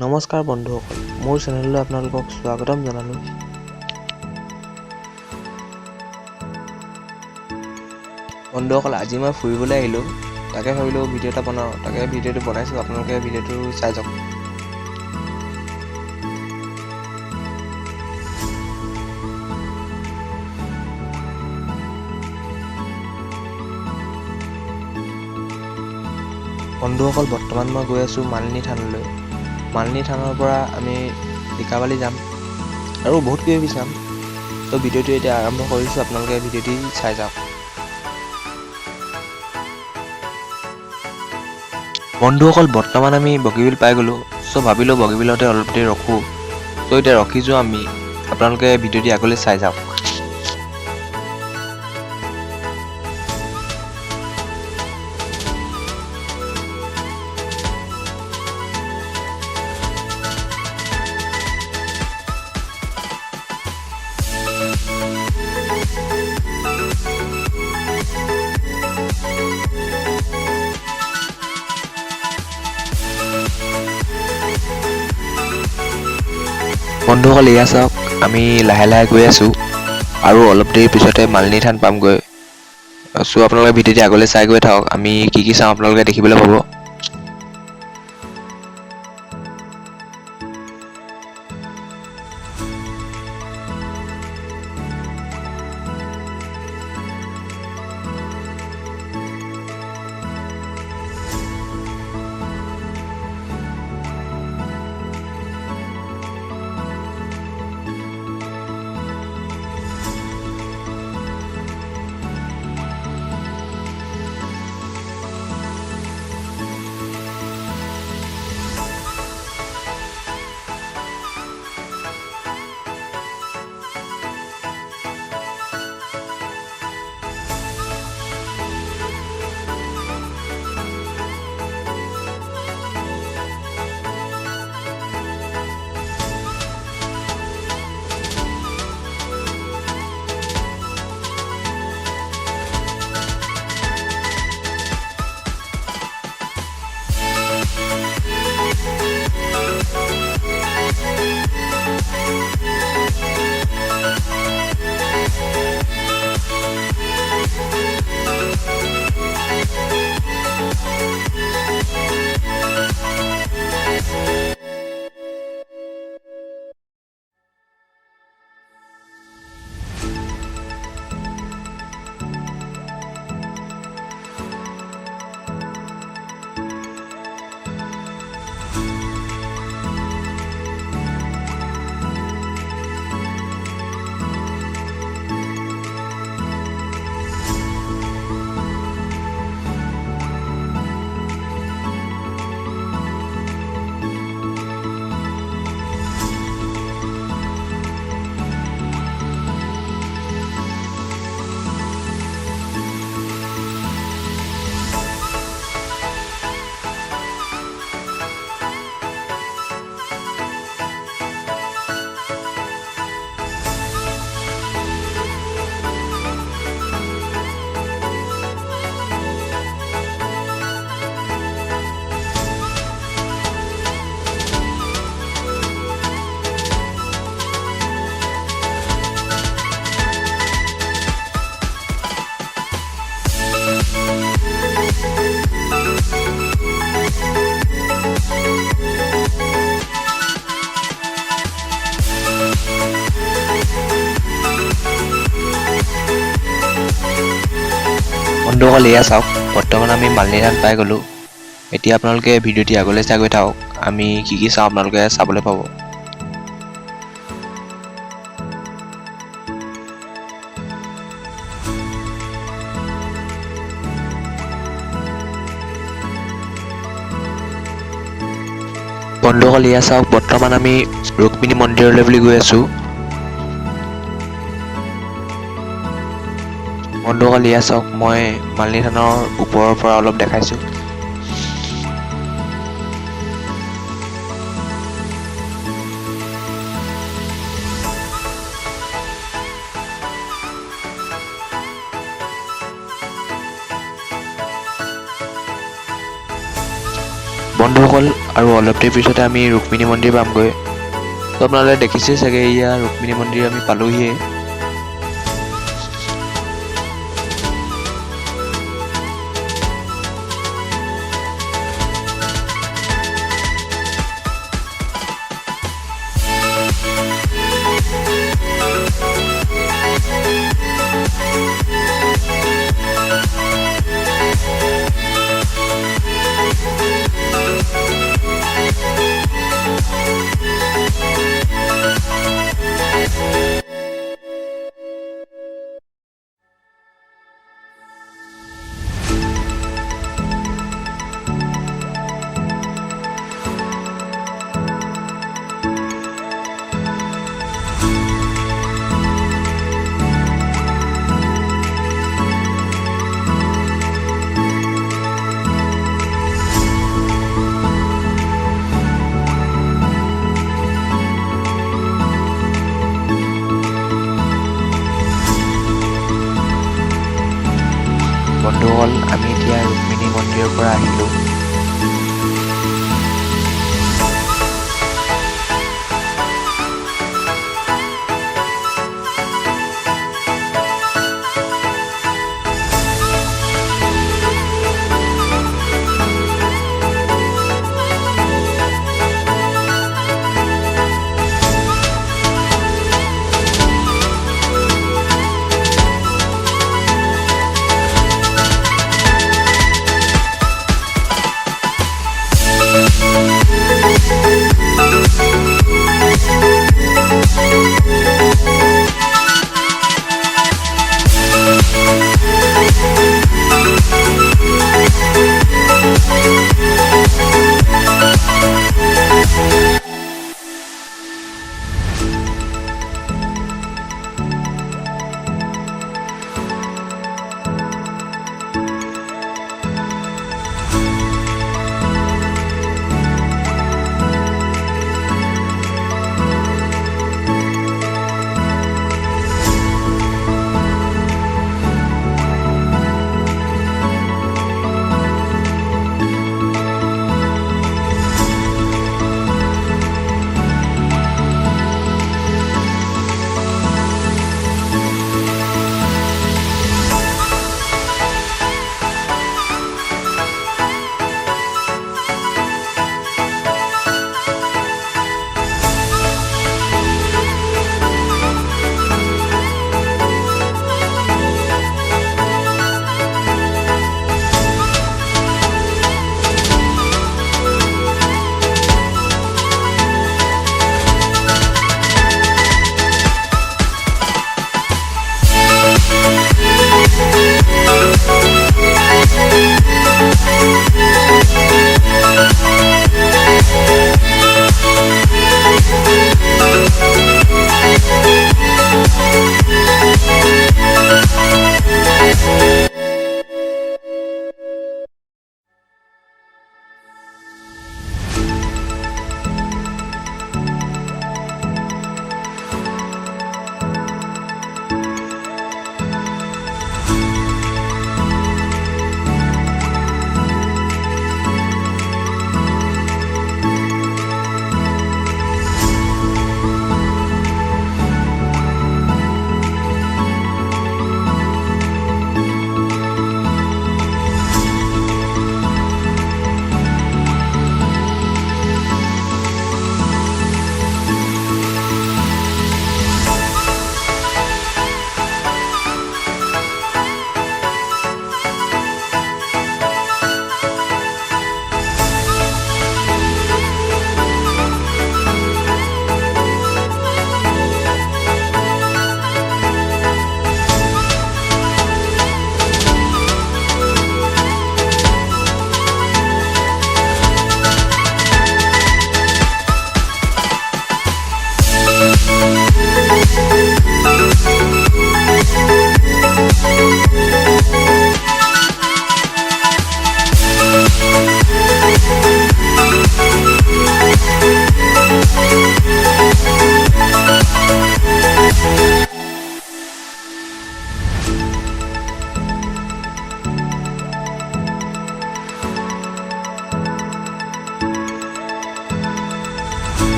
নমস্কাৰ বন্ধুসকল, মোৰ চেনেললৈ আপোনালোকক স্বাগতম জনালোঁ। বন্ধুসকল, আজি মই ফুৰিবলৈ আহিলোঁ। তাকে ভাবিলোঁ ভিডিঅ' এটা বনাওঁ। তাকে ভিডিঅ'টো বনাইছোঁ, আপোনালোকে ভিডিঅ'টো চাই যাওক। বন্ধুসকল, বৰ্তমান মই গৈ আছোঁ মালিনী থানলৈ। মালিনী থানৰ পৰা আমি লিকাবালি যাম আৰু বহুত কিবা কিবি চাম। তো ভিডিঅ'টো এতিয়া আৰম্ভ কৰিছোঁ, আপোনালোকে ভিডিঅ'টি চাই যাওক। বন্ধুসকল, বৰ্তমান আমি বগীবিল পাই গ'লোঁ। চ' ভাবিলোঁ বগীবিলতে অলপ দেৰি ৰখোঁ। চ' এতিয়া ৰখিছোঁ আমি, আপোনালোকে ভিডিঅ'টি আগলৈ চাই যাওক। বন্ধুসকল, এয়া চাওক, আমি লাহে লাহে গৈ আছোঁ আৰু অলপ দেৰি পিছতে মালিনী থান পামগৈ। চ' আপোনালোকে ভিডিঅ'টি আগলৈ চাই গৈ থাকক। আমি কি কি চাওঁ আপোনালোকে দেখিবলৈ পাব। বন্ধুসকল, এয়া চাওক, বৰ্তমান আমি মালিনী থান পাই গ'লোঁ। এতিয়া আপোনালোকে ভিডিঅ'টি আগলৈ চাই গৈ থাকক। আমি কি কি চাওঁ আপোনালোকে চাবলৈ পাব। বন্ধুসকল, এয়া চাওক, বৰ্তমান আমি ৰুক্মিণী মন্দিৰলৈ বুলি গৈ আছোঁ। বন্ধুসকল, এয়া চাওক, মই মালিনী থানৰ ওপৰৰ পৰা অলপ দেখাইছোঁ। বন্ধুসকল, আৰু অলপ দেৰি পিছতে আমি ৰুক্মিণী মন্দিৰ পামগৈ। তো আপোনালোকে দেখিছে চাগে, এয়া ৰুক্মিণী মন্দিৰ আমি পালোহিয়ে। বন্ধুসকল, আমি এতিয়া ৰুক্মিণী মন্দিৰৰ পৰা আহিলোঁ।